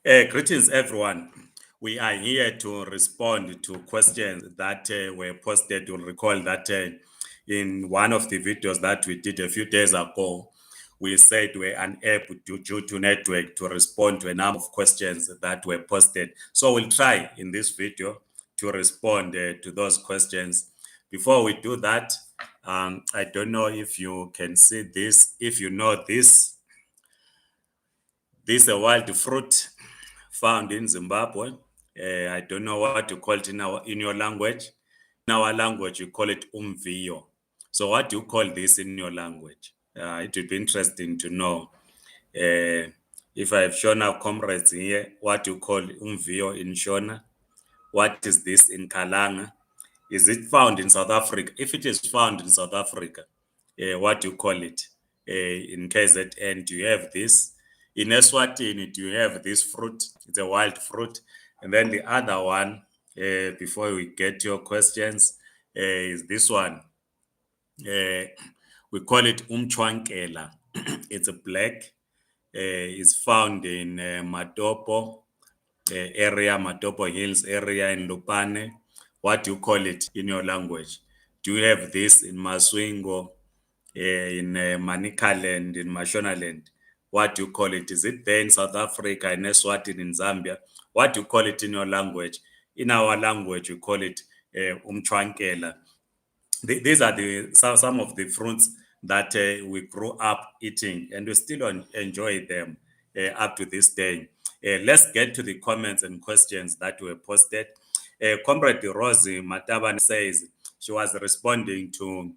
Greetings, everyone. We are here to respond to questions that were posted. You'll recall that in one of the videos that we did a few days ago, we said we're unable due to network to respond to a number of questions that were posted. So we'll try in this video to respond to those questions. Before we do that, I don't know if you can see this. If you know this is a wild fruit found in Zimbabwe. I don't know what you call it in your language. In our language, you call it umviyo. So what do you call this in your language? It would be interesting to know. If I have Shona comrades here, what do you call umviyo in Shona? What is this in Kalanga? Is it found in South Africa? If it is found in South Africa, what do you call it? In KZN, do you have this? In Eswatini, do you have this fruit? It's a wild fruit. And then the other one, before we get your questions, is this one. We call it umchwankela. It's a black. It's found in Matopo area, Matopo Hills area in Lupane. What do you call it in your language? Do you have this in Maswingo, in Manicaland, in Mashonaland? What do you call it? Is it there in South Africa, in Eswatini, in Zambia? What do you call it in your language? In our language, we call it umchwankela. These are some of the fruits that we grew up eating, and we still enjoy them up to this day. Let's get to the comments and questions that were posted. Comrade Rosie Mataban says she was responding to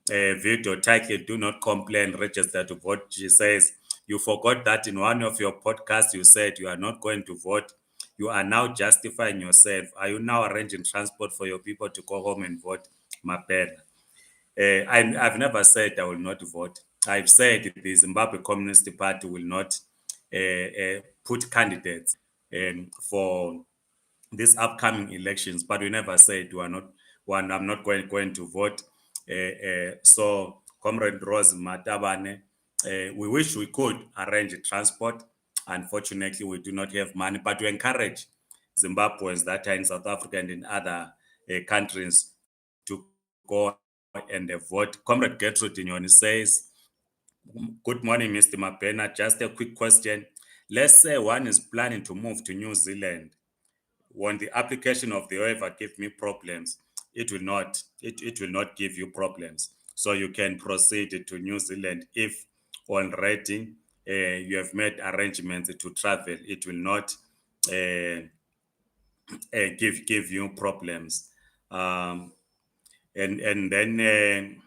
a video titled "Do Not Complain, Register to Vote." She says, "You forgot that in one of your podcasts you said you are not going to vote. You are now justifying yourself. Are you now arranging transport for your people to go home and vote?" Mapela. I've never said I will not vote. I've said the Zimbabwe Communist Party will not put candidates for these upcoming elections, but we never said we are not. One, I'm not going to vote. So, Comrade Rose Matabane, we wish we could arrange transport. Unfortunately, we do not have money, but we encourage Zimbabweans that are in South Africa and in other countries to go and vote. Comrade Gertrude Inyoni says, "Good morning, Mr. Mapena. Just a quick question. Let's say one is planning to move to New Zealand. When the application of the waiver give me problems, it will not. It will not give you problems. So you can proceed to New Zealand if already you have made arrangements to travel. It will not give you problems." And then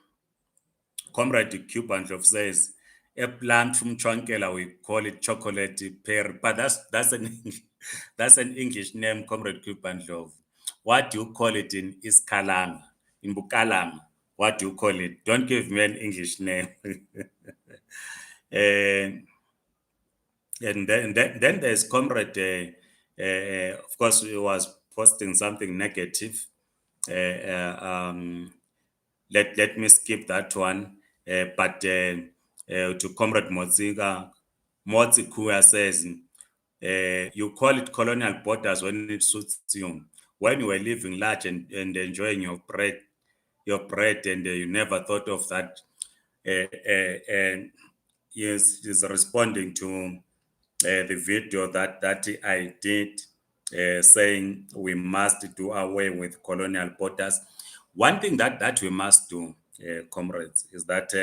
Comrade Cuban says, "A plant from Chankela, we call it chocolate pear, but that's an that's an English name, Comrade Cuban. What do you call it in Iskalang, in Bukalang? What do you call it? Don't give me an English name." And then there's Comrade. Of course, he was posting something negative. Let me skip that one. But to Comrade Motsi Kuya says, "You call it colonial borders when it suits you. When you were living large and enjoying your bread, and you never thought of that." And is responding to the video that I did, saying we must do away with colonial borders. One thing that we must do, comrades, is that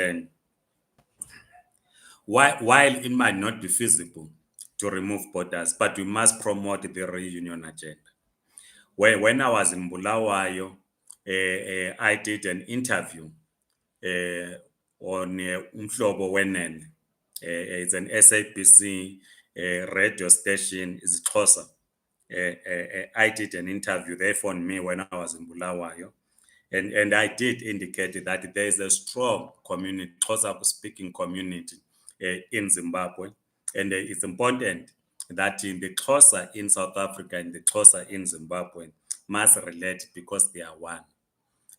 while it might not be feasible to remove borders, but we must promote the reunion agenda. When I was in Bulawayo, I did an interview on Umhlobo Wenene. It's an SABC radio station, it's Xhosa. I did an interview. They phoned me when I was in Bulawayo. And I did indicate that there is a strong community, Xhosa speaking community in Zimbabwe. And it's important that in the Xhosa in South Africa and the Xhosa in Zimbabwe must relate because they are one.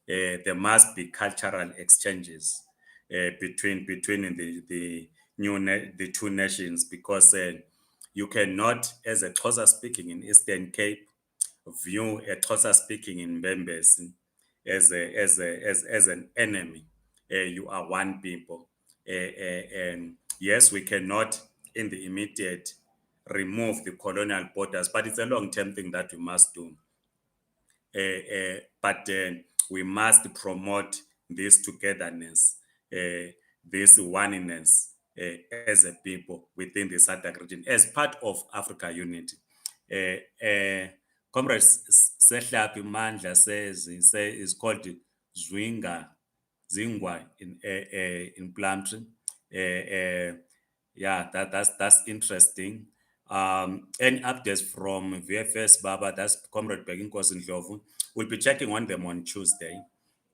There must be cultural exchanges between the two nations because You cannot, as a Xhosa speaking in Eastern Cape, view a Xhosa speaking in Mbembesi as an enemy. You are one people. And yes, we cannot in the immediate remove the colonial borders, but it's a long-term thing that we must do. But we must promote this togetherness, this oneness as a people within the SADC region as part of Africa unity. Comrade Sehlapi Mandla says he say is called Zingwa in Plumtree. Yeah, that's interesting. Any updates from VFS Baba, that's Comrade Beginkos in Ndlovu. We'll be checking on them on Tuesday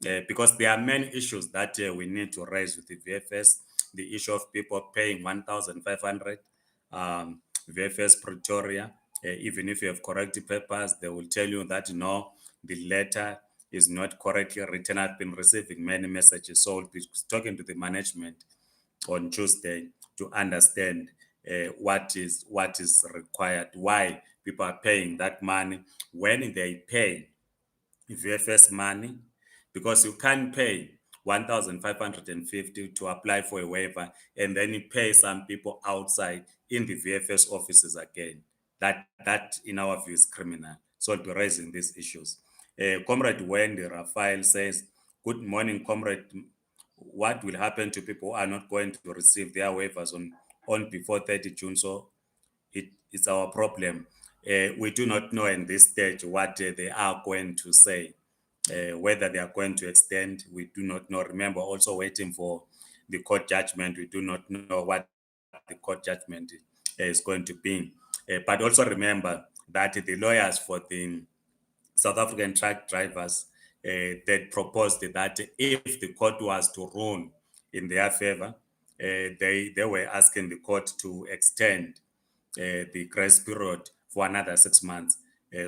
because there are many issues that we need to raise with the VFS. The issue of people paying 1,500, VFS Pretoria, even if you have correct papers, they will tell you that no, the letter is not correctly written. I've been receiving many messages, so we'll be talking to the management on Tuesday to understand what is required, why people are paying that money when they pay VFS money, because you can't pay 1,550 to apply for a waiver and then you pay some people outside in the VFS offices again. That in our view is criminal. So I'll be raising these issues. Comrade Wendy Raphael says, "Good morning, Comrade. What will happen to people who are not going to receive their waivers on before 30 June? So it's our problem. We do not know in this stage what they are going to say, whether they are going to extend. We do not know. Remember, also waiting for the court judgment. We do not know what the court judgment is going to be. But also remember that the lawyers for the South African truck drivers they proposed that if the court was to rule in their favor, they were asking the court to extend the grace period for another 6 months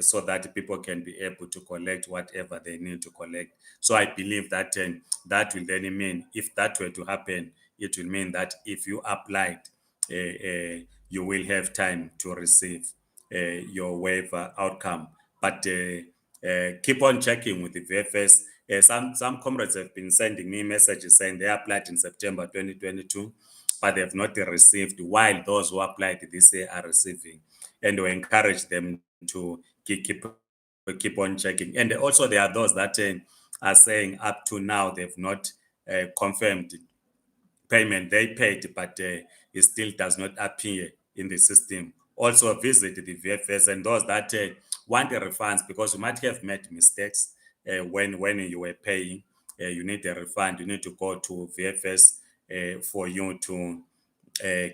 so that people can be able to collect whatever they need to collect. So I believe that that will then mean, if that were to happen, it will mean that if you applied, you will have time to receive your waiver outcome. But keep on checking with the VFS. Some comrades have been sending me messages saying they applied in September 2022, but they have not received, while those who applied this year are receiving. And we encourage them to keep on checking. And also there are those that are saying up to now they've not confirmed payment they paid, but it still does not appear in the system. Also visit the VFS, and those that want the refunds, because you might have made mistakes when you were paying. You need a refund. You need to go to VFS for you to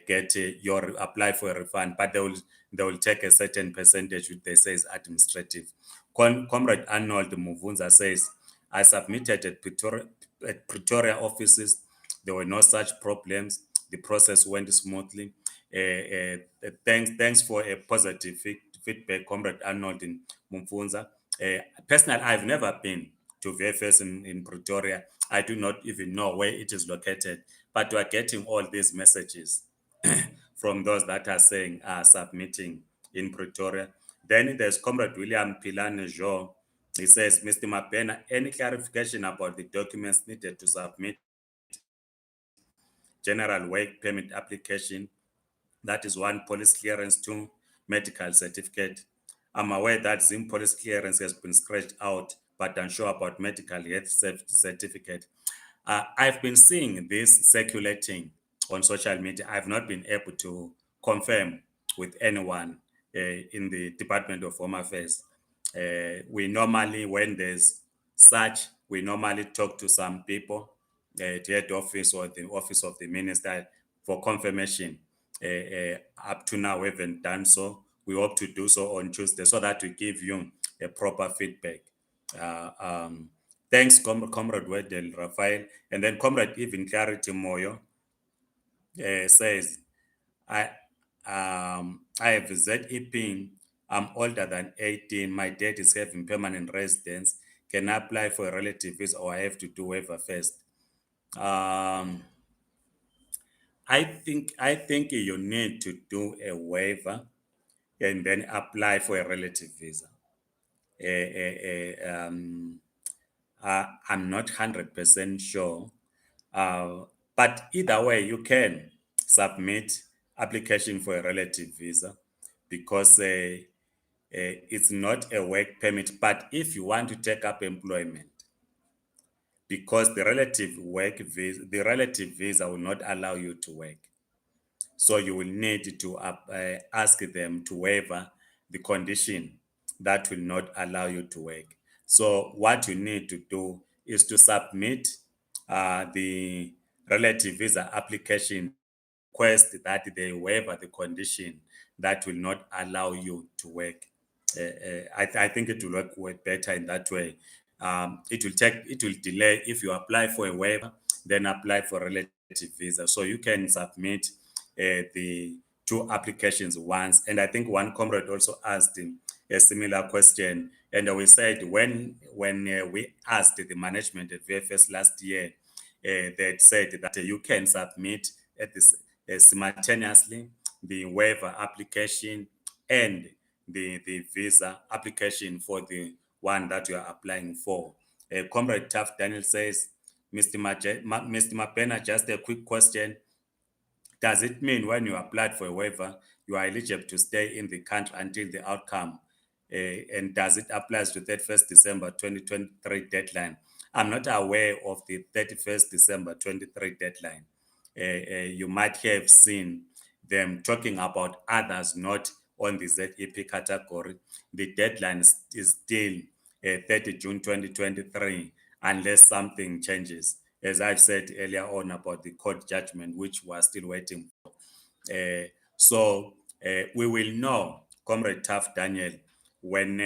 get your apply for a refund, but they will take a certain percentage, which they say is administrative. Comrade Arnold Muvunza says, I submitted at Pretoria offices. There were no such problems. The process went smoothly. Thanks for a positive feedback, Comrade Arnold in Muvunza. Personally, I've never been to VFS in Pretoria. I do not even know where it is located, but we are getting all these messages from those that are saying are submitting in Pretoria. Then there's Comrade William Pilane Jo. He says, Mr. Mapena, any clarification about the documents needed to submit general work permit application? That is one, police clearance, two, medical certificate. I'm aware that Zim police clearance has been scratched out, but unsure about medical health certificate. I've been seeing this circulating on social media. I've not been able to confirm with anyone in the Department of Home Affairs. We normally, when there's such, we normally talk to some people at head office or the office of the minister for confirmation. Up to now, we haven't done so. We hope to do so on Tuesday so that we give you a proper feedback. Thanks, Comrade Wedel Raphael. And then Comrade Even Clarity Moyo says, I have ZE pin. I'm older than 18. My dad is having permanent residence. Can I apply for a relative visa or I have to do waiver first? Um, I think you need to do a waiver and then apply for a relative visa. I'm not 100% sure, but either way, you can submit application for a relative visa because it's not a work permit. But if you want to take up employment, because the relative visa will not allow you to work. So you will need to ask them to waiver the condition that will not allow you to work. So what you need to do is to submit the relative visa application, request that they waiver the condition that will not allow you to work. I think it will work better in that way. It will delay if you apply for a waiver, then apply for a relative visa. So you can submit the two applications once. And I think one comrade also asked a similar question, and we said when we asked the management at VFS last year, they said that you can submit at this simultaneously the waiver application and the visa application for the one that you are applying for. Comrade Taft Daniel says, Mr. Mapena, just a quick question. Does it mean when you applied for a waiver, you are eligible to stay in the country until the outcome? And does it apply to 31st December 2023 deadline? I'm not aware of the 31st December 23 deadline. You might have seen them talking about others not on the ZEP category. The deadline is still 30 June 2023, unless something changes. As I've said earlier on about the court judgment, which we're still waiting for. So we will know, Comrade Taft Daniel, when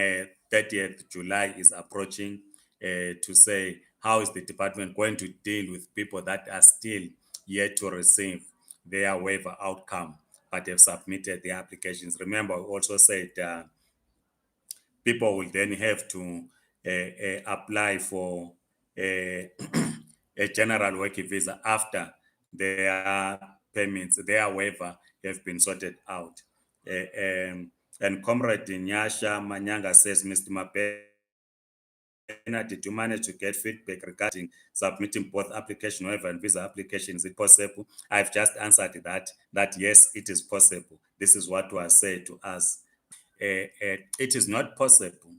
30th July is approaching, to say how is the department going to deal with people that are still yet to receive their waiver outcome but have submitted the applications. Remember, we also said people will then have to apply for a, a general working visa after their payments, their waiver have been sorted out. And Comrade Nyasha Manyanga says, Mr. Mapena, did you manage to get feedback regarding submitting both application waiver and visa application? Is it possible? I've just answered that yes, it is possible. This is what was said to us. It is not possible.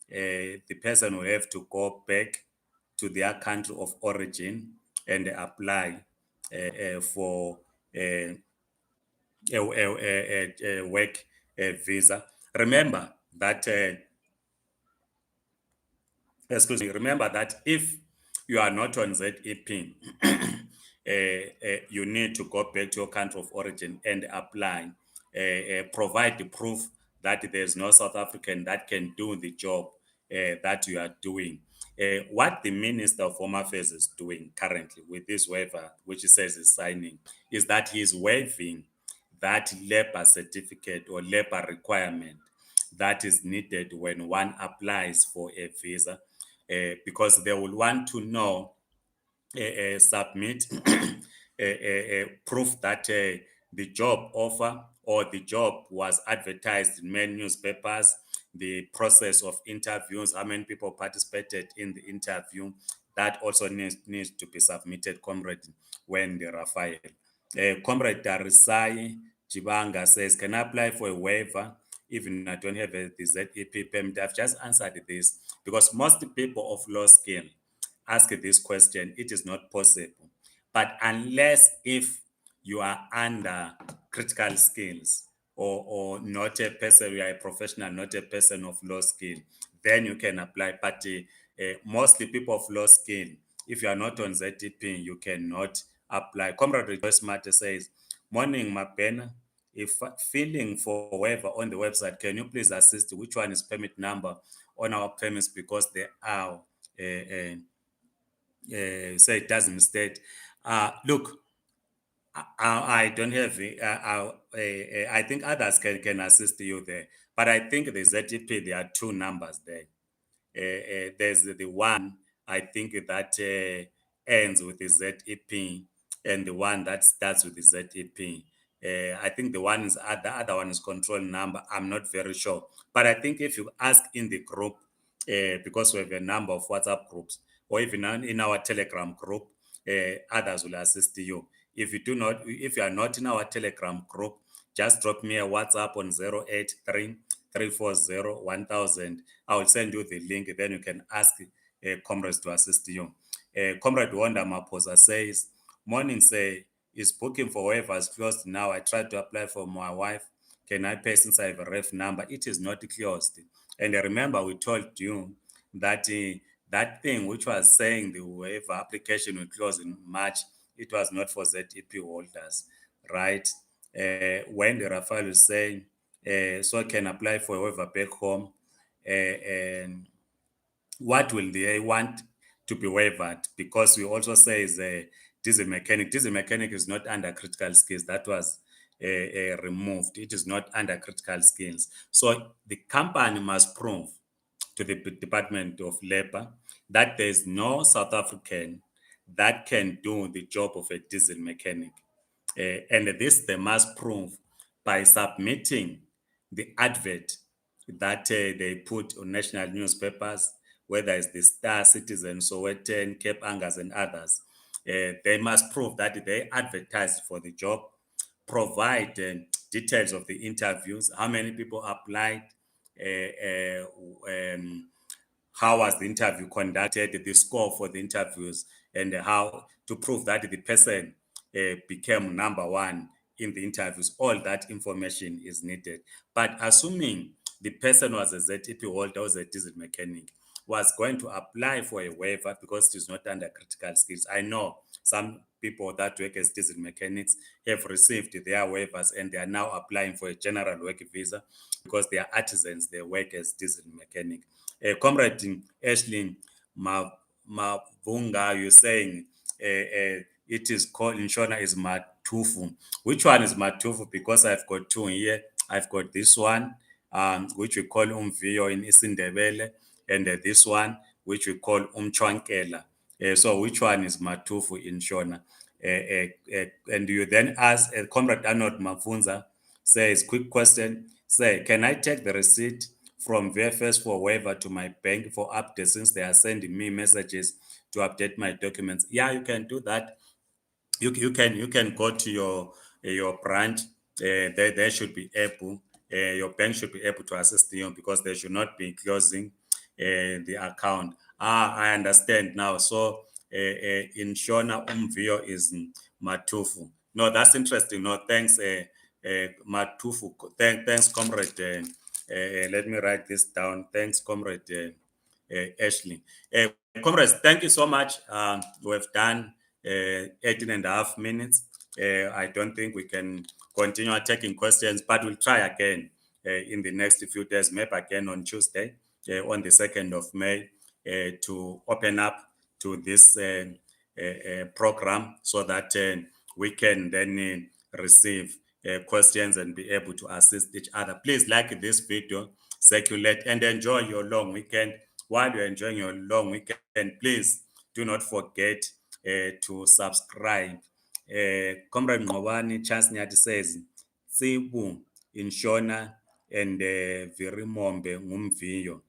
The person will have to go back to their country of origin and apply for a work visa. Remember that excuse me, remember that if you are not on ZEP, you need to go back to your country of origin and apply, provide the proof that there's no South African that can do the job that you are doing. What the Minister of Home Affairs is doing currently with this waiver, which he says is signing, is that he's waiving that labor certificate or labor requirement that is needed when one applies for a visa, because they will want to know, submit proof that the job offer or the job was advertised in many newspapers, the process of interviews, how many people participated in the interview. That also needs to be submitted, Comrade Wendy Raphael. Comrade Darisai Chibanga says, can I apply for a waiver even I don't have the ZEP permit? I've just answered this because most people of low skill ask this question. It is not possible. But unless if you are under critical skills or not a person, you are a professional, not a person of low skill, then you can apply. But mostly people of low skill, if you are not on ZEP, you cannot apply. Comrade Rejoice Mate says, morning, Mapena. If filling for waiver on the website, can you please assist which one is permit number on our permits, because they are so it doesn't state. Look, I don't have. I think others can assist you there, but I think the ZTP there are two numbers there. There's the one I think that ends with the ZEP, and the one that starts with the ZEP. I think the other one is control number. I'm not very sure, but I think if you ask in the group, because we have a number of WhatsApp groups, or even in our Telegram group, others will assist you. If you are not in our Telegram group, just drop me a WhatsApp on 083 340 1000. I will send you the link. Then you can ask comrades to assist you. Comrade Wanda Maposa says, morning, say, is booking for waivers closed now? I tried to apply for my wife. Can I pay since I have a ref number? It is not closed. And remember, we told you that that thing which was saying the waiver application will close in March, it was not for ZEP holders, right? When the Rafael is saying, so I can apply for a waiver back home, and what will they want to be waived? Because we also say is a diesel mechanic. Diesel mechanic is not under critical skills. That was removed. It is not under critical skills. So the company must prove to the Department of Labor that there is no South African that can do the job of a diesel mechanic. And this they must prove by submitting the advert that they put on national newspapers, whether it's the Star, Citizen, Sowetan, Cape Angus, and others. They must prove that they advertised for the job, provide details of the interviews, how many people applied, how was the interview conducted, the score for the interviews, and how to prove that the person became number one in the interviews. All that information is needed. But assuming the person was a ZEP holder, was a diesel mechanic, was going to apply for a waiver because it is not under critical skills. I know some people that work as diesel mechanics have received their waivers and they are now applying for a general work visa because they are artisans, they work as diesel mechanic. Comrade Ashley Mavunga, you're saying it is called Inshona is Matufu. Which one is Matufu? Because I've got two here. I've got this one, which we call Umviyo in Isindebele, and this one, which we call Umchwankela. So which one is Matufu in Shona? And you then ask, Comrade Arnold Mafunza says, quick question, say, can I take the receipt from VFS for waiver to my bank for updates since they are sending me messages to update my documents? Yeah, you can do that. You can go to your branch. They should be able. Your bank should be able to assist you because they should not be closing the account. I understand now. So in Shona Umvio is Matufu. No, that's interesting. No, thanks, Matufu. Thanks, comrade. Let me write this down. Thanks, comrade Ashley. Comrades, thank you so much. We've done 18 and a half minutes. I don't think we can continue taking questions, but we'll try again in the next few days, maybe again on Tuesday, on the 2nd of May, to open up to this program so that we can then receive questions and be able to assist each other. Please like this video, circulate, and enjoy your long weekend. While you're enjoying your long weekend, please do not forget to subscribe. Comrade Ngobani Chance Nyati says, Tsibu Inshona and Virimombe Ngumviyo.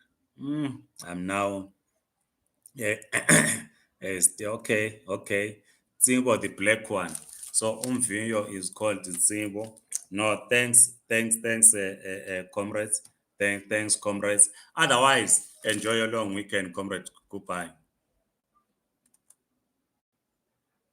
I'm now okay. Tsimbo, the black one. So Umviyo is called Tsimbo. No, thanks, comrades. Thanks, comrades. Otherwise, enjoy your long weekend, comrade. Goodbye.